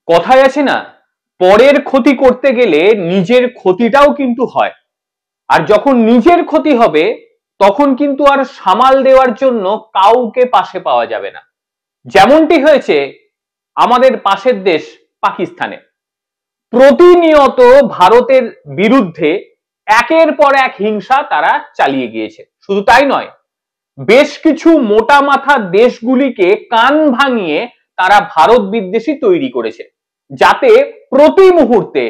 কথায় আছে না, পরের ক্ষতি করতে গেলে নিজের ক্ষতিটাও কিন্তু হয়। আর যখন নিজের ক্ষতি হবে তখন কিন্তু আর সামাল দেওয়ার জন্য কাউকে পাশে পাওয়া যাবে না। যেমনটি হয়েছে আমাদের পাশের দেশ পাকিস্তানে। প্রতিনিয়ত ভারতের বিরুদ্ধে একের পর এক হিংসা তারা চালিয়ে গিয়েছে। শুধু তাই নয়, বেশ কিছু মোটা মাথা দেশগুলিকে কান ভাঙিয়ে তারা ভারত বিদ্বেষী তৈরি করেছে, যাতে প্রতি মুহূর্তে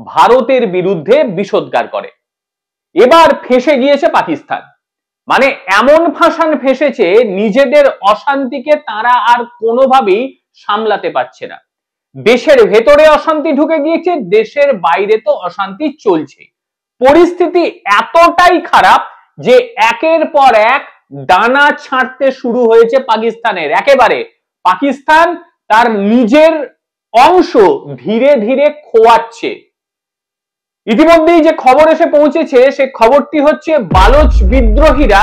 ভারতের বিরুদ্ধে বিষোদ্গার করে। এবার ফেঁসে গিয়েছে পাকিস্তান। মানে এমন ফাঁসান ফেঁসেছে, নিজেদের অশান্তিকে তারা আর কোনোভাবেই সামলাতে পারছে না। দেশের ভেতরে অশান্তি ঢুকে গিয়েছে, দেশের বাইরে তো অশান্তি চলছে। পরিস্থিতি এতটাই খারাপ যে একের পর এক ডানা ছাঁটতে শুরু হয়েছে পাকিস্তানের। একেবারে পাকিস্তান তার নিজের অংশ ধীরে ধীরে খোয়াচ্ছে। ইতিমধ্যেই যে খবর এসে পৌঁছেছে সে খবরটি হচ্ছে, বালুচ বিদ্রোহীরা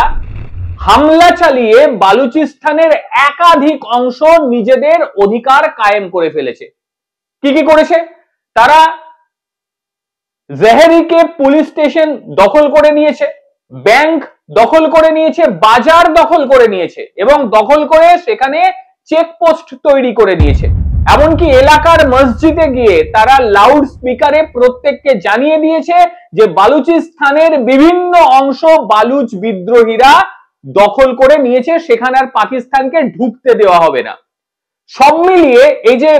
হামলা চালিয়ে বালুচিস্তানের একাধিক অংশ নিজেদের অধিকার কায়েম করে ফেলেছে। কি কি করেছে তারা? জেহেরিকে পুলিশ স্টেশন দখল করে নিয়েছে, ব্যাংক দখল করে নিয়েছে, বাজার দখল করে নিয়েছে এবং দখল করে সেখানে চেকপোস্ট তৈরি করে নিয়েছে। এমনকি এলাকার মসজিদে গিয়ে তারা লাউড স্পিকারে প্রত্যেককে জানিয়ে দিয়েছে যে বালুচিস্তানের বিভিন্ন অংশ বালুচ বিদ্রোহীরা দখল করে নিয়েছে, সেখানে আর পাকিস্তানকে ঢুকতে দেওয়া হবে না। সব মিলিয়ে এই যে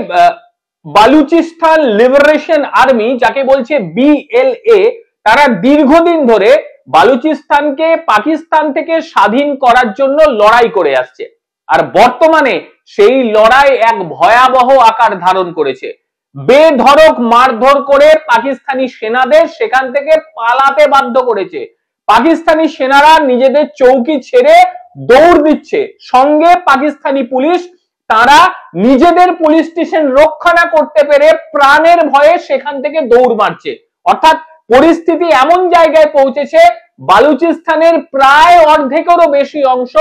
বালুচিস্তান লিবারেশন আর্মি, যাকে বলছে BLA, তারা দীর্ঘদিন ধরে বালুচিস্তানকে পাকিস্তান থেকে স্বাধীন করার জন্য লড়াই করে আসছে। আর বর্তমানে সেই লড়াই এক ভয়াবহ আকার ধারণ করেছে। বেধড়ক মারধর করে পাকিস্তানি সেনাদের সেখান থেকে পালাতে বাধ্য করেছে। পাকিস্তানি সেনারা নিজেদের চৌকি ছেড়ে দৌড় দিচ্ছে, সঙ্গে পাকিস্তানি পুলিশ। তারা নিজেদের পুলিশ স্টেশন রক্ষা না করতে পেরে প্রাণের ভয়ে সেখান থেকে দৌড় মারছে। অর্থাৎ পরিস্থিতি এমন জায়গায় পৌঁছেছে, বালুচিস্তানের প্রায় অর্ধেকেরও বেশি অংশ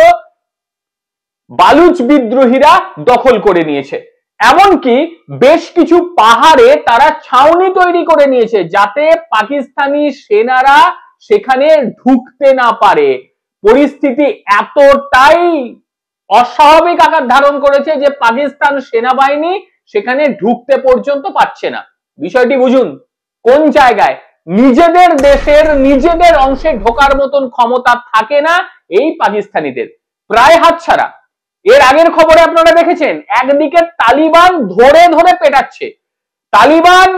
বালুচ বিদ্রোহীরা দখল করে নিয়েছে। এমনকি বেশ কিছু পাহাড়ে তারা ছাউনি তৈরি করে নিয়েছে, যাতে পাকিস্তানি সেনারা সেখানে ঢুকতে না পারে। পরিস্থিতি এতটাই অস্বাভাবিক আকার ধারণ করেছে যে পাকিস্তান সেনাবাহিনী সেখানে ঢুকতে পর্যন্ত পারছে না। বিষয়টি বুঝুন, কোন জায়গায় নিজেদের দেশের নিজেদের অংশে ঢোকার মতন ক্ষমতা থাকে না এই পাকিস্তানিদের, প্রায় হাতছাড়া। এর আগের খবরে আপনারা দেখেছেন, একদিকে তালিবান ধরে ধরে পেটাচ্ছে। তালিবান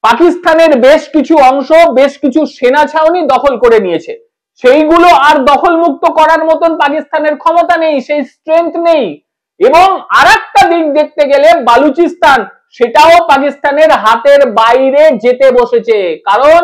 পাকিস্তানের বেশ কিছু অংশ, বেশ কিছু সেনা ছাউনি দখল করে নিয়েছে। সেইগুলো আর দখল মুক্ত করার মতন পাকিস্তানের ক্ষমতা নেই, সেই স্ট্রেংথ নেই। এবং আরেকটা দিক দেখতে গেলে বালুচিস্তান, সেটাও পাকিস্তানের হাতের বাইরে যেতে বসেছে। কারণ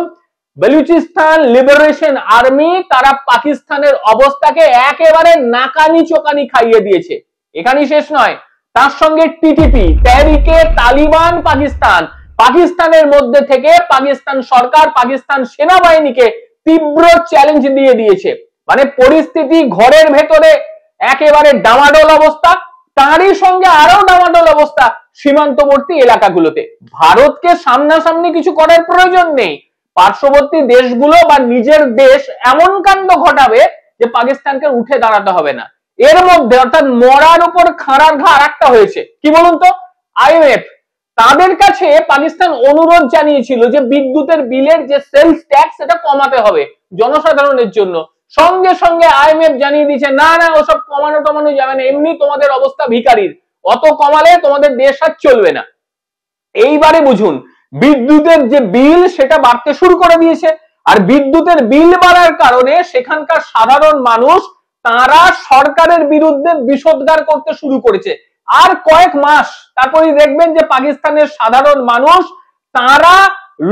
বালুচিস্তান লিবারেশন আর্মি তারা পাকিস্তানের অবস্থাকে একেবারে নাকানি চোকানি খাইয়ে দিয়েছে। এখানেই শেষ নয়, তার সঙ্গে টিটিপি, তেহরিকে তালিবান পাকিস্তান, পাকিস্তানের মধ্যে থেকে পাকিস্তান সরকার পাকিস্তান সেনাবাহিনীকে তীব্র চ্যালেঞ্জ দিয়ে দিয়েছে। মানে পরিস্থিতি ঘরের ভেতরে একেবারে ডামাডোল অবস্থা, তারই সঙ্গে আরো ডামাডোল অবস্থা সীমান্তবর্তী এলাকাগুলোতে। ভারতকে সামনাসামনি কিছু করার প্রয়োজন নেই, পার্শ্ববর্তী দেশগুলো বা নিজের দেশ এমন কাণ্ড ঘটাবে যে পাকিস্তানকে উঠে দাঁড়াতে হবে না। এর মধ্যে অর্থাৎ মরার উপর খাঁড়ার ঘা আরেকটা হয়েছে, কি বলুন তো? IMF তাদের কাছে পাকিস্তান অনুরোধ জানিয়েছিল যে বিদ্যুতের বিলের যে সেলস ট্যাক্স সেটা কমাতে হবে জনসাধারণের জন্য। সঙ্গে সঙ্গে IMF জানিয়ে দিয়েছে, না না, ওসব কমানো যাবে না, এমনি তোমাদের অবস্থা ভিখারির, অত কমালে তোমাদের দেশ আর চলবে না। এইবারে বুঝুন, বিদ্যুতের যে বিল সেটা বাড়তে শুরু করে দিয়েছে। আর বিদ্যুতের বিল বাড়ার কারণে সেখানকার সাধারণ মানুষ তারা সরকারের বিরুদ্ধে বিষোদ্গার করতে শুরু করেছে। আর কয়েক মাস তারপরে দেখবেন যে পাকিস্তানের সাধারণ মানুষ তারা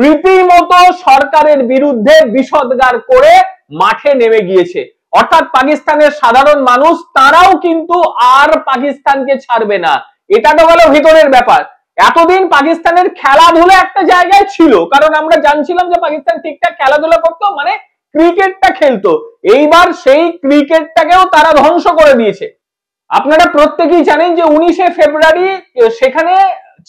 রীতিমতো সরকারের বিরুদ্ধে বিষোদ্গার করে মাঠে নেমে গিয়েছে। অর্থাৎ পাকিস্তানের সাধারণ মানুষ তারাও কিন্তু আর পাকিস্তানকে ছাড়বে না। এটা তো গেল ভিতরের ব্যাপার। এতদিন পাকিস্তানের খেলাধুলা একটা জায়গায় ছিল, কারণ আমরা জানছিলাম যে পাকিস্তান ঠিকঠাক খেলাধুলা করতো, মানে ক্রিকেটটা খেলতো। এইবার সেই ক্রিকেটটাকেও তারা ধ্বংস করে দিয়েছে। আপনারা প্রত্যেকেই জানেন যে 19শে ফেব্রুয়ারি সেখানে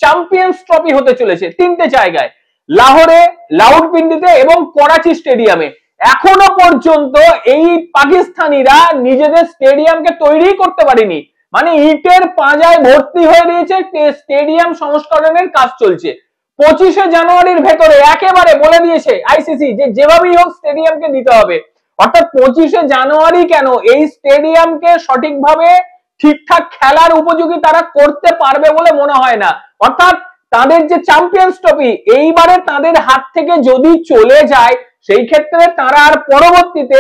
চ্যাম্পিয়ন্স ট্রফি হতে চলেছে 3টে জায়গায়, লাহোরে, রাওয়ালপিন্ডিতে এবং করাচি স্টেডিয়ামে। এখনো পর্যন্ত এই পাকিস্তানিরা নিজেদের স্টেডিয়ামকে তৈরি করতে পারেনি, মানে ইটের পাঁজায় ভর্তি হয়ে দিয়েছে, স্টেডিয়াম সংস্করণের কাজ চলছে। 25শে জানুয়ারির ভেতরে একেবারে বলে দিয়েছে আইসিসি যে যেভাবেই হোক স্টেডিয়ামকে দিতে হবে। অর্থাৎ 25শে জানুয়ারি কেন, এই স্টেডিয়ামকে সঠিকভাবে ঠিকঠাক খেলার উপযোগী তারা করতে পারবে বলে মনে হয় না। অর্থাৎ তাদের যে চ্যাম্পিয়ন্স ট্রফি এইবারে তাদের হাত থেকে যদি চলে যায়, সেই ক্ষেত্রে তারা আর পরবর্তীতে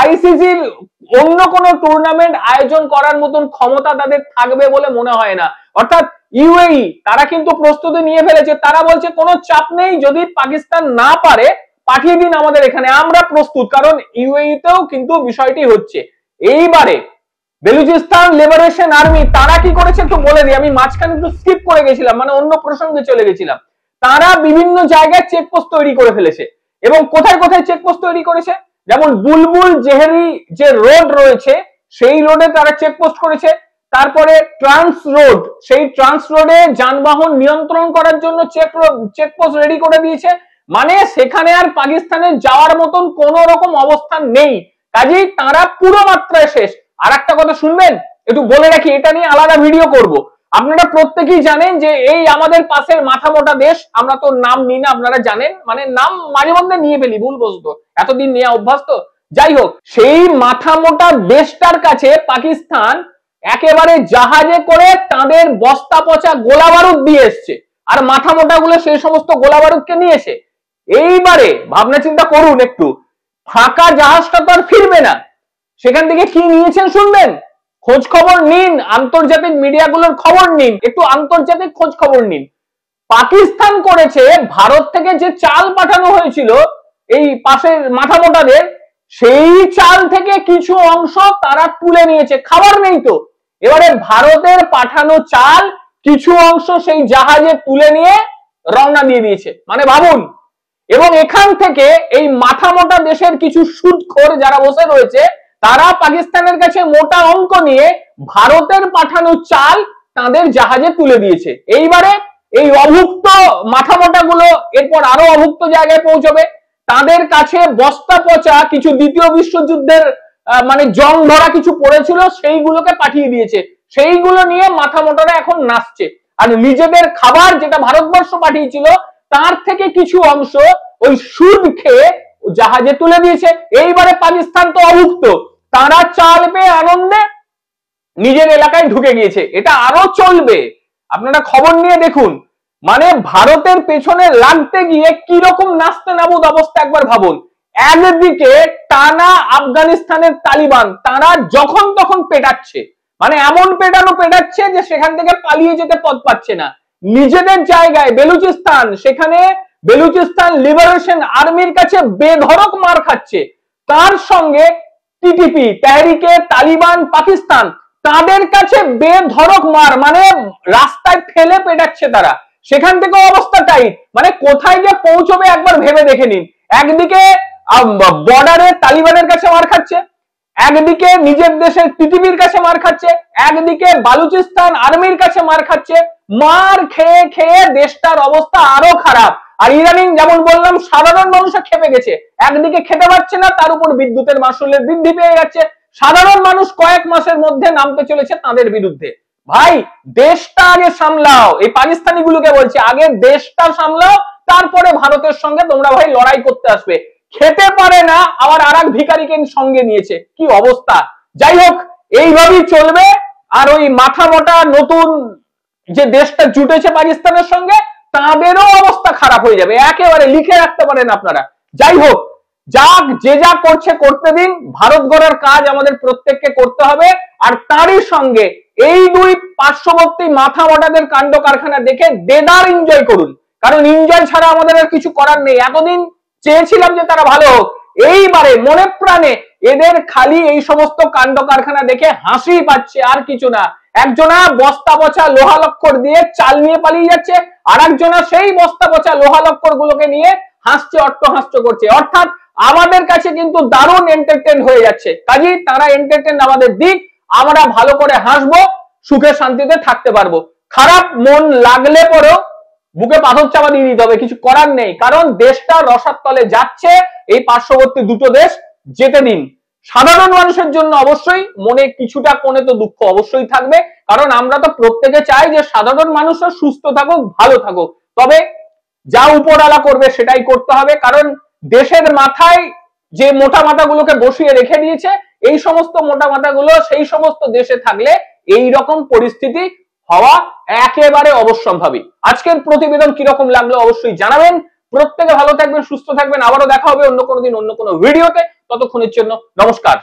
আইসিসির অন্য কোনো টুর্নামেন্ট আয়োজন করার মতন ক্ষমতা তাদের থাকবে বলে মনে হয় না। অর্থাৎ ইউএই তারা কিন্তু প্রস্তুতি নিয়ে ফেলেছে, তারা বলছে কোনো চাপ নেই, যদি পাকিস্তান না পারে পাঠিয়ে দিন আমাদের এখানে, আমরা প্রস্তুত। কারণ ইউএই তেও কিন্তু বিষয়টি হচ্ছে। এইবারে বেলুচিস্তান লিবারেশন আর্মি তারা কি করেছে একটু বলে দিই, আমি মাঝখানে একটু স্কিপ করে গেছিলাম, মানে অন্য প্রসঙ্গে চলে গেছিলাম। তারা বিভিন্ন জায়গায় চেকপোস্ট তৈরি করে ফেলেছে, এবং কোথায় কোথায় চেকপোস্ট তৈরি করেছে, যেমন বুলবুল জেহেরি যে রোড রয়েছে সেই রোডে তারা চেকপোস্ট করেছে। তারপরে ট্রান্স রোড, সেই ট্রান্স রোডে যানবাহন নিয়ন্ত্রণ করার জন্য চেকপোস্ট রেডি করে দিয়েছে, মানে সেখানে আর পাকিস্তানের যাওয়ার মতন কোন রকম অবস্থান নেই, কাজেই তারা পুরো মাত্রায় শেষ। আর একটা কথা শুনবেন, একটু বলে রাখি, এটা নিয়ে আলাদা ভিডিও করব। আপনারা প্রত্যেকেই জানেন যে এই আমাদের পাশের মাথা মোটা দেশ, আমরা তো নাম নিই না, আপনারা জানেন, মানে নাম মাঝে মধ্যে নিয়ে ফেলি ভুলবশত, এতদিন নিয়ে অভ্যাস তো। যাই হোক, সেই মাথা মোটা দেশটার কাছে পাকিস্তান একেবারে জাহাজে করে তাদের বস্তা পচা গোলা বারুদ দিয়ে এসছে, আর মাথা মোটা গুলো সেই সমস্ত গোলা বারুদকে নিয়েছে। এইবারে ভাবনা চিন্তা করুন একটু, ফাঁকা জাহাজটা তো আর ফিরবে না, সেখান থেকে কি নিয়েছেন শুনবেন, খোঁজ খবর নিন, আন্তর্জাতিক মিডিয়াগুলোর খবর নিন, একটু আন্তর্জাতিক খোঁজ খবর নিন। পাকিস্তান করেছে ভারত থেকে যে চাল পাঠানো হয়েছিল এই পাশের মাথা মোটাদের, সেই চাল থেকে কিছু অংশ তারা তুলে নিয়েছে, খাবার নেই তো। এবারে ভারতের পাঠানো চাল কিছু অংশ সেই জাহাজে তুলে নিয়ে রওনা দিয়ে দিয়েছে, মানে ভাবুন। এবং এখান থেকে এই মাথা মোটা দেশের কিছু সুদখোর যারা বসে রয়েছে, তারা পাকিস্তানের কাছে মোটা অঙ্ক নিয়ে ভারতের পাঠানো চাল তাদের জাহাজে তুলে দিয়েছে। এইবারে এই অভুক্ত মাথা মোটা গুলো এরপর আরো অভুক্ত জায়গায় পৌঁছবে, তাদের কাছে বস্তা পচা কিছু দ্বিতীয় বিশ্বযুদ্ধের মানে জং ধরা কিছু পড়েছিল, সেইগুলোকে পাঠিয়ে দিয়েছে, সেইগুলো নিয়ে মাথা মোটারা এখন নাচছে। আর নিজেদের খাবার যেটা ভারতবর্ষ পাঠিয়েছিল তার থেকে কিছু অংশ ওই সুদ খেয়ে জাহাজে তুলে দিয়েছে। এইবারে পাকিস্তান তো অভুক্ত, তারা চাল পেয়ে আনন্দে নিজের এলাকায় ঢুকে গিয়েছে, এটা আরো চলবে, আপনারা খবর নিয়ে দেখুন। মানে ভারতের পেছনে লাগতে গিয়ে কি রকম নাস্তে নাবুদ অবস্থা একবার ভাবুন। একদিকে টানা আফগানিস্তানের তালিবান, তারা যখন তখন পেটাচ্ছে, মানে এমন পেটাচ্ছে যে সেখান থেকে পালিয়ে যেতে পথ পাচ্ছে না। নিজেদের জায়গায় বেলুচিস্তান, সেখানে বেলুচিস্তান লিবারেশন আর্মির কাছে বেধড়ক মার খাচ্ছে, তার সঙ্গে টিটিপি তেহরিকে তালিবান পাকিস্তান তাদের কাছে বেধড়ক মার, মানে রাস্তায় ফেলে পেটাচ্ছে তারা, সেখান থেকে অবস্থা টাইট, মানে কোথায় যে পৌঁছবে একবার ভেবে দেখে নিন। একদিকে বর্ডারে তালিবানের কাছে মার খাচ্ছে, একদিকে নিজের দেশের টিটিপির কাছে মার খাচ্ছে, একদিকে বালুচিস্তান আর্মির কাছে মার খাচ্ছে, মার খেয়ে খেয়ে দেশটার অবস্থা আরো খারাপ। আর ইদানিং যেমন বললাম সাধারণ মানুষ খেপে গেছে, একদিকে খেতে পারছে না, তার উপর বিদ্যুতের মাশুলের বৃদ্ধি পেয়ে যাচ্ছে, সাধারণ মানুষ কয়েক মাসের মধ্যে নামতে চলেছে তাদের বিরুদ্ধে। ভাই দেশটা আগে সামলাও, এই পাকিস্তানি গুলোকে বলছে আগে দেশটা সামলাও, তারপরে ভারতের সঙ্গে তোমরা ভাই লড়াই করতে আসবে। খেতে পারে না, আবার আর এক ভিখারিকে সঙ্গে নিয়েছে, কি অবস্থা। যাই হোক, এইভাবেই চলবে। আর ওই মাথা মোটা নতুন যে দেশটা জুটেছে পাকিস্তানের সঙ্গে, তাদেরও অবস্থা খারাপ হয়ে যাবে, একেবারে লিখে রাখতে পারেন আপনারা। যাই হোক, যাক, যে যা করছে করতে দিন, ভারত গড়ার কাজ আমাদের প্রত্যেককে করতে হবে। আর তারই সঙ্গে এই দুই পার্শ্ববর্তী মাথা মোটাদের কাণ্ড কারখানা দেখে দেদার এনজয় করুন, কারণ এনজয় ছাড়া আমাদের আর কিছু করার নেই। এতদিন চেয়েছিলাম যে তারা ভালো হোক, এইবারে মনে প্রাণে এদের খালি এই সমস্ত কাণ্ড কারখানা দেখে হাসি পাচ্ছে, আর কিছু না। একজনা বস্তা পচা লোহা লক্কর দিয়ে চাল নিয়ে পালিয়ে যাচ্ছে, আর একজনা সেই বস্তা পচা লোহা লক্কর গুলোকে নিয়ে হাসছে, অট্টহাস্য করছে। অর্থাৎ আমাদের কাছে কিন্তু দারুণ এন্টারটেইন হয়ে যাচ্ছে, কাজেই তারা এন্টারটেইন আমাদের দিক, আমরা ভালো করে হাসবো, সুখে শান্তিতে থাকতে পারবো। খারাপ মন লাগলে পরেও বুকে পাথর চাপা দিয়ে দিতে হবে, কিছু করার নেই, কারণ দেশটা রসাতলে যাচ্ছে। এই পার্শ্ববর্তী দুটো দেশ যেতে দিন। সাধারণ মানুষের জন্য অবশ্যই মনে কিছুটা কোণে তো দুঃখ অবশ্যই থাকবে, কারণ আমরা তো প্রত্যেকে চাই যে সাধারণ মানুষরা সুস্থ থাকুক, ভালো থাকুক। তবে যা উপরওয়ালা করবে সেটাই করতে হবে, কারণ দেশের মাথায় যে মোটা মাথাগুলোকে বসিয়ে রেখে দিয়েছে, এই সমস্ত মোটা মাথাগুলো সেই সমস্ত দেশে থাকলে এই রকম পরিস্থিতি হওয়া একেবারে অবশ্যম্ভাবী। আজকের প্রতিবেদন কিরকম লাগলো অবশ্যই জানাবেন। প্রত্যেকে ভালো থাকবেন, সুস্থ থাকবেন। আবারও দেখা হবে অন্য কোনো দিন অন্য কোনো ভিডিওতে। ততক্ষণের জন্য নমস্কার।